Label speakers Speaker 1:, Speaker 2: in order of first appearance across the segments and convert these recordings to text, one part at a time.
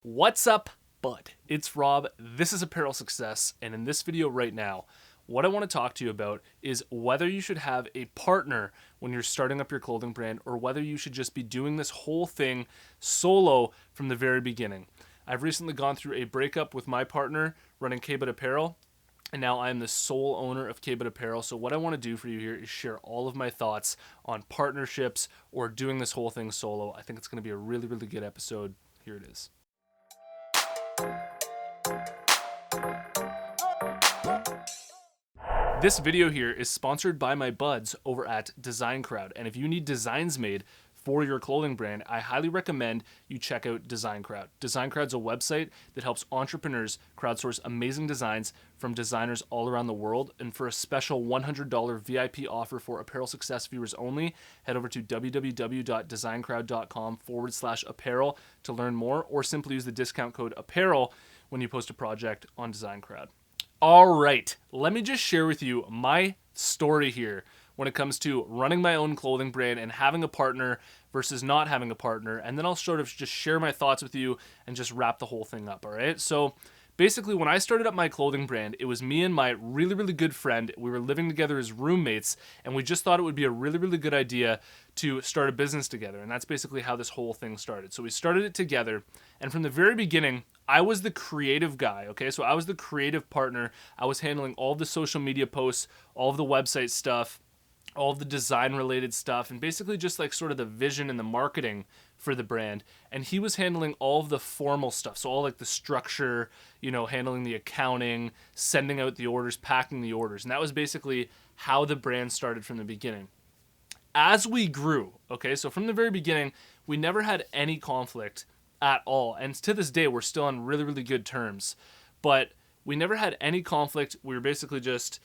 Speaker 1: What's up, bud? It's Rob. This is Apparel Success, and in this video right now, what I want to talk to you about is whether you should have a partner when you're starting up your clothing brand or whether you should just be doing this whole thing solo from the very beginning. I've recently gone through a breakup with my partner running K-Bud Apparel, and now I'm the sole owner of K-Bud Apparel. So what I want to do for you here is share all of my thoughts on partnerships or doing this whole thing solo. I think it's going to be a really, really good episode. Here it is. This video here is sponsored by my buds over at Design Crowd, and if you need designs made for your clothing brand, I highly recommend you check out Design Crowd. Design Crowd's a website that helps entrepreneurs crowdsource amazing designs from designers all around the world, and for a special $100 VIP offer for Apparel Success viewers only, head over to www.designcrowd.com/apparel to learn more, or simply use the discount code APPAREL when you post a project on Design Crowd. All right, let me just share with you my story here when it comes to running my own clothing brand and having a partner versus not having a partner, and then I'll sort of just share my thoughts with you and just wrap the whole thing up, all right? So basically, when I started up my clothing brand, it was me and my really, really good friend. We were living together as roommates, and we just thought it would be a really, really good idea to start a business together, and that's basically how this whole thing started. So we started it together, and from the very beginning, I was the creative guy, okay? So I was the creative partner. I was handling all the social media posts, all of the website stuff, all of the design related stuff, and basically just like sort of the vision and the marketing for the brand. And he was handling all of the formal stuff. So all like the structure, handling the accounting, sending out the orders, packing the orders. And that was basically how the brand started from the beginning. As we grew, okay, so from the very beginning, we never had any conflict at all. And to this day, we're still on really, really good terms. But we never had any conflict. We were basically just,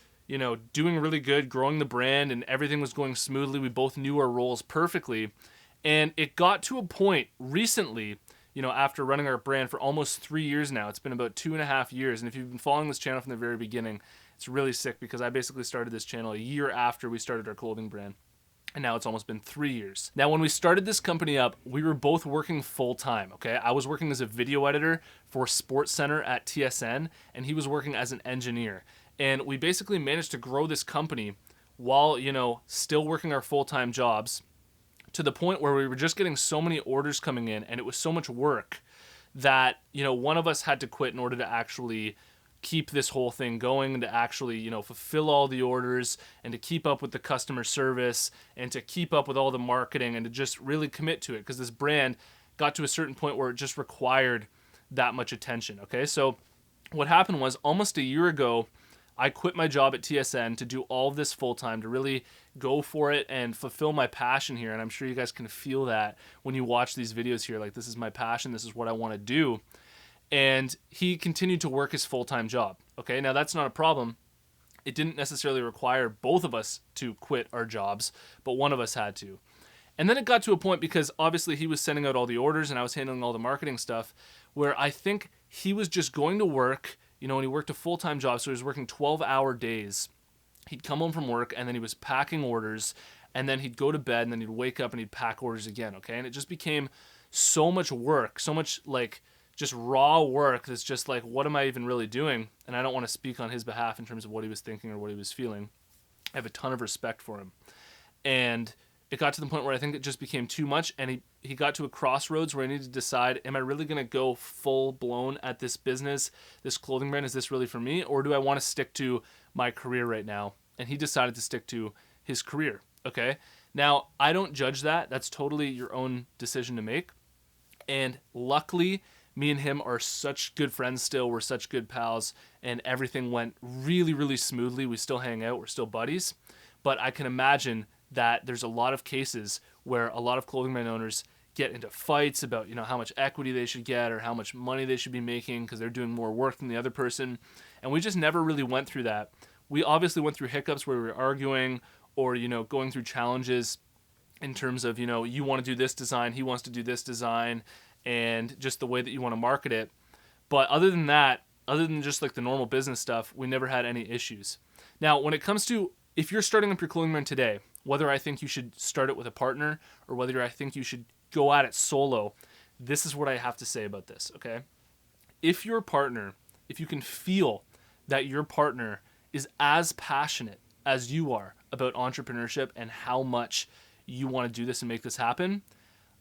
Speaker 1: doing really good, growing the brand, and everything was going smoothly. We both knew our roles perfectly. And it got to a point recently, after running our brand for almost 3 years now. It's been about 2.5 years. And if you've been following this channel from the very beginning, it's really sick because I basically started this channel a year after we started our clothing brand. And now it's almost been 3 years. Now, when we started this company up, we were both working full-time, okay? I was working as a video editor for SportsCenter at TSN, and he was working as an engineer. And we basically managed to grow this company while, still working our full-time jobs to the point where we were just getting so many orders coming in, and it was so much work that, one of us had to quit in order to actually keep this whole thing going and to actually, fulfill all the orders and to keep up with the customer service and to keep up with all the marketing and to just really commit to it, because this brand got to a certain point where it just required that much attention, okay? So what happened was almost a year ago, I quit my job at TSN to do all of this full-time, to really go for it and fulfill my passion here. And I'm sure you guys can feel that when you watch these videos here. Like, this is my passion. This is what I want to do. And he continued to work his full-time job. Okay, now that's not a problem. It didn't necessarily require both of us to quit our jobs, but one of us had to. And then it got to a point, because obviously he was sending out all the orders and I was handling all the marketing stuff, where I think he was just going to work, and he worked a full-time job, so he was working 12-hour days. He'd come home from work and then he was packing orders, and then he'd go to bed and then he'd wake up and he'd pack orders again, okay? And it just became so much work, so much like just raw work that's just like, what am I even really doing? And I don't want to speak on his behalf in terms of what he was thinking or what he was feeling. I have a ton of respect for him. And it got to the point where I think it just became too much, and he got to a crossroads where I needed to decide, am I really going to go full-blown at this business, this clothing brand? Is this really for me, or do I want to stick to my career right now? And he decided to stick to his career, okay? Now, I don't judge that. That's totally your own decision to make. And luckily, me and him are such good friends still. We're such good pals, and everything went really, really smoothly. We still hang out. We're still buddies. But I can imagine that there's a lot of cases where a lot of clothing brand owners get into fights about, how much equity they should get or how much money they should be making because they're doing more work than the other person. And we just never really went through that. We obviously went through hiccups where we were arguing or, going through challenges in terms of, you want to do this design, he wants to do this design, and just the way that you want to market it. But other than that, other than just like the normal business stuff, we never had any issues. Now, when it comes to, if you're starting up your clothing brand today, whether I think you should start it with a partner or whether I think you should go at it solo, this is what I have to say about this, okay? If your partner, if you can feel that your partner is as passionate as you are about entrepreneurship and how much you want to do this and make this happen,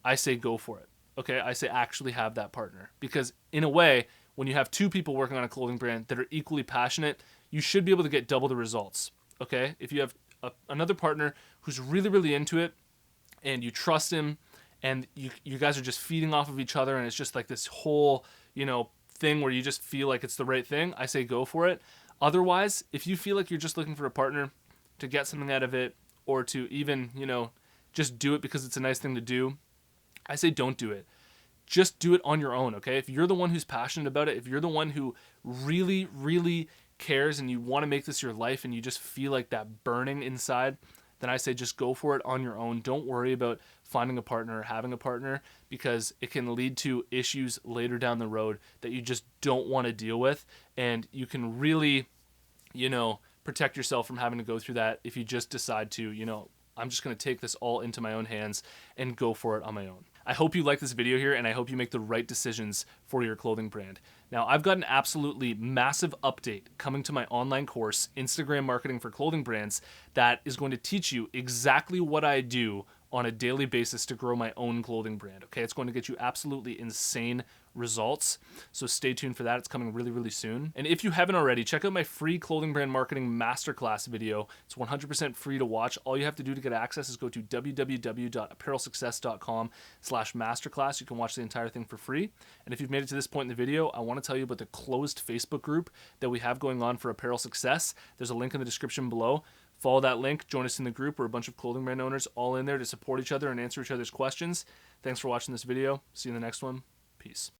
Speaker 1: I say go for it. Okay, I say actually have that partner, because in a way, when you have two people working on a clothing brand that are equally passionate, you should be able to get double the results. Okay, if you have another partner who's really, really into it and you trust him and you guys are just feeding off of each other and it's just like this whole, thing where you just feel like it's the right thing, I say go for it. Otherwise, if you feel like you're just looking for a partner to get something out of it or to even, just do it because it's a nice thing to do, I say don't do it. Just do it on your own, okay? If you're the one who's passionate about it, if you're the one who really, really cares and you want to make this your life and you just feel like that burning inside, then I say just go for it on your own. Don't worry about finding a partner or having a partner, because it can lead to issues later down the road that you just don't want to deal with. And you can really, protect yourself from having to go through that if you just decide to, I'm just going to take this all into my own hands and go for it on my own. I hope you like this video here, and I hope you make the right decisions for your clothing brand. Now, I've got an absolutely massive update coming to my online course, Instagram Marketing for Clothing Brands, that is going to teach you exactly what I do on a daily basis to grow my own clothing brand. Okay, it's going to get you absolutely insane results. So stay tuned for that. It's coming really, really soon. And if you haven't already, check out my free clothing brand marketing masterclass video. It's 100% free to watch. All you have to do to get access is go to www.apparelsuccess.com/masterclass. You can watch the entire thing for free. And if you've made it to this point in the video, I want to tell you about the closed Facebook group that we have going on for Apparel Success. There's a link in the description below. Follow that link, join us in the group. We're a bunch of clothing brand owners all in there to support each other and answer each other's questions. Thanks for watching this video. See you in the next one. Peace.